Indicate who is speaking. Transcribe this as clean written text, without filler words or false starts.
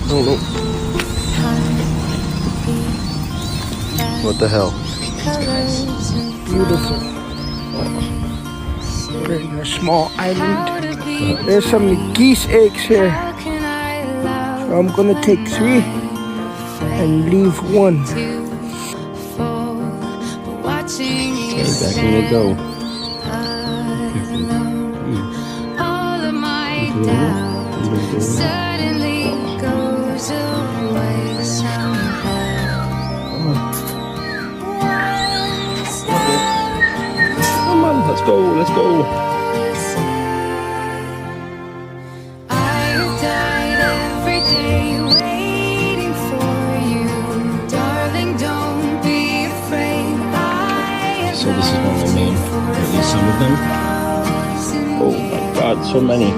Speaker 1: don't know. What the hell?
Speaker 2: Beautiful. We're in a small island. There's some geese eggs here. So I'm gonna take 3 and leave 1.
Speaker 1: Okay, back in they go.
Speaker 3: Suddenly goes away somehow.
Speaker 1: Come on, let's go, let's go.
Speaker 3: I died every day waiting for you, darling. Don't be afraid.
Speaker 1: So this is what I mean. At least some of them. Oh my God, so many.